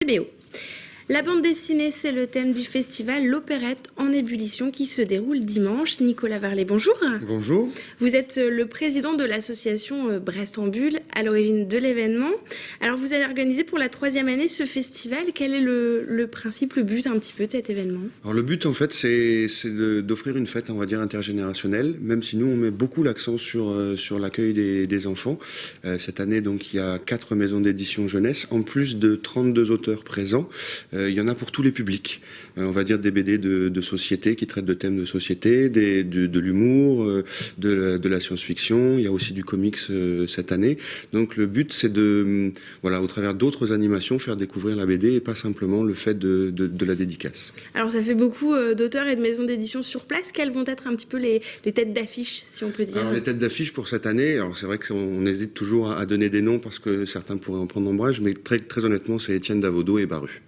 CBO. La bande dessinée, c'est le thème du festival L'Opérette en ébullition qui se déroule dimanche. Nicolas Varlet, bonjour. Bonjour. Vous êtes le président de l'association Brest en Bulle, à l'origine de l'événement. Alors vous avez organisé pour la 3e année ce festival. Quel est le principe, le but un petit peu de cet événement? Alors le but en fait c'est d'offrir une fête, on va dire, intergénérationnelle, même si nous on met beaucoup l'accent sur l'accueil des enfants. Cette année donc il y a 4 maisons d'édition jeunesse, en plus de 32 auteurs présents. Il y en a pour tous les publics. On va dire des BD de société qui traitent de thèmes de société, de l'humour, de la science-fiction. Il y a aussi du comics cette année. Donc le but c'est de, voilà, au travers d'autres animations, faire découvrir la BD et pas simplement le fait de la dédicace. Alors ça fait beaucoup d'auteurs et de maisons d'édition sur place. Quelles vont être un petit peu les têtes d'affiche, si on peut dire? Alors les têtes d'affiche pour cette année, alors c'est vrai qu'on hésite toujours à donner des noms parce que certains pourraient en prendre ombrage, mais très honnêtement c'est Étienne Davodo et Baru.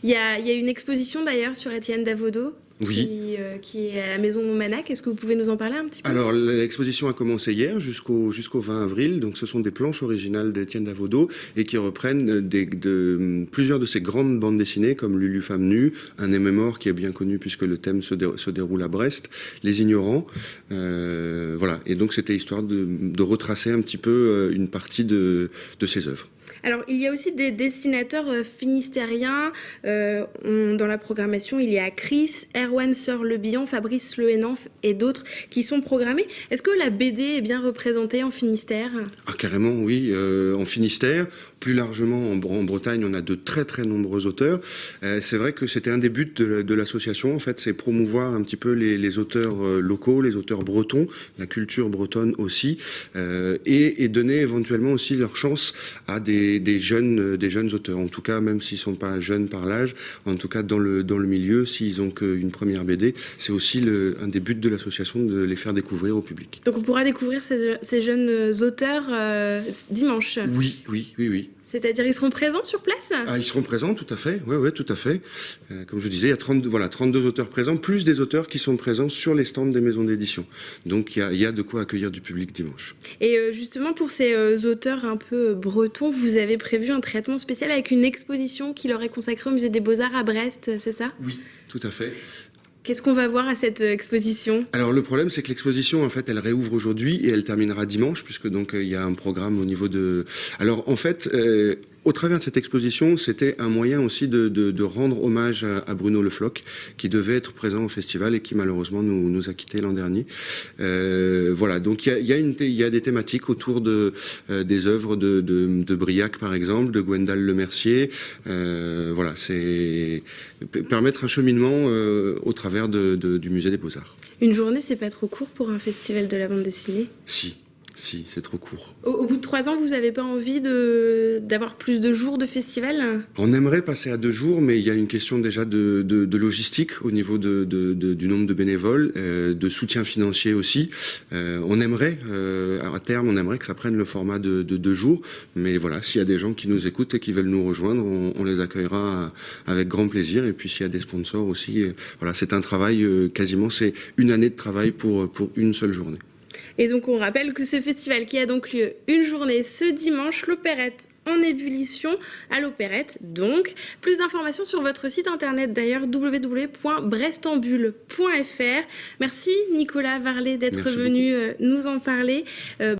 Il y a une exposition d'ailleurs sur Étienne Davodo. Oui. Qui est à la Maison Montmanac. Est-ce que vous pouvez nous en parler un petit peu? Alors l'exposition a commencé hier jusqu'au 20 avril. Donc ce sont des planches originales d'Étienne Davodo et qui reprennent plusieurs de ses grandes bandes dessinées comme Lulu Femme Nue, un MMOR qui est bien connu puisque le thème se déroule à Brest, Les Ignorants. Voilà. Et donc c'était histoire de retracer un petit peu une partie de ses œuvres. Alors, il y a aussi des dessinateurs finistériens. Dans la programmation, il y a Chris, Erwan Sœur-Le-Bihan, Fabrice Le Hénan et d'autres qui sont programmés. Est-ce que la BD est bien représentée en Finistère? Ah, carrément, oui. En Finistère, plus largement en Bretagne, on a de très nombreux auteurs. C'est vrai que c'était un des buts de l'association, en fait, c'est promouvoir un petit peu les auteurs locaux, les auteurs bretons, la culture bretonne aussi, et donner éventuellement aussi leur chance à des jeunes auteurs. En tout cas, même s'ils sont pas jeunes par l'âge, en tout cas dans le milieu, s'ils ont qu'une première BD, c'est aussi un des buts de l'association de les faire découvrir au public. Donc on pourra découvrir ces jeunes auteurs dimanche. Oui. C'est-à-dire ils seront présents sur place? Ah, ils seront présents, tout à fait. Oui, tout à fait. Comme je disais, il y a 32 auteurs présents, plus des auteurs qui sont présents sur les stands des maisons d'édition. Donc il y a de quoi accueillir du public dimanche. Et justement, pour ces auteurs un peu bretons, vous avez prévu un traitement spécial avec une exposition qui leur est consacrée au Musée des Beaux-Arts à Brest, c'est ça? Oui, tout à fait. Qu'est-ce qu'on va voir à cette exposition? Alors le problème c'est que l'exposition en fait elle réouvre aujourd'hui et elle terminera dimanche puisque donc il y a un programme au niveau de... Alors en fait au travers de cette exposition c'était un moyen aussi de rendre hommage à Bruno Le Floch qui devait être présent au festival et qui malheureusement nous a quittés l'an dernier. Voilà, donc il y a des thématiques autour des œuvres de Briac par exemple, de Gwendal Lemercier. Voilà, c'est permettre un cheminement au travers du musée des Beaux-Arts. Une journée, c'est pas trop court pour un festival de la bande dessinée? Si, c'est trop court. Au bout de 3 ans, vous n'avez pas envie d'avoir plus de jours de festival? On aimerait passer à 2 jours, mais il y a une question déjà de logistique au niveau du nombre de bénévoles, de soutien financier aussi. On aimerait, à terme, que ça prenne le format de 2 jours, mais voilà, s'il y a des gens qui nous écoutent et qui veulent nous rejoindre, on les accueillera avec grand plaisir. Et puis s'il y a des sponsors aussi, voilà, c'est un travail quasiment, c'est une année de travail pour une seule journée. Et donc on rappelle que ce festival qui a donc lieu une journée ce dimanche, l'Opérette en ébullition à l'Opérette. Donc, plus d'informations sur votre site internet d'ailleurs, www.brestenbulle.fr. Merci Nicolas Varlet d'être venu nous en parler.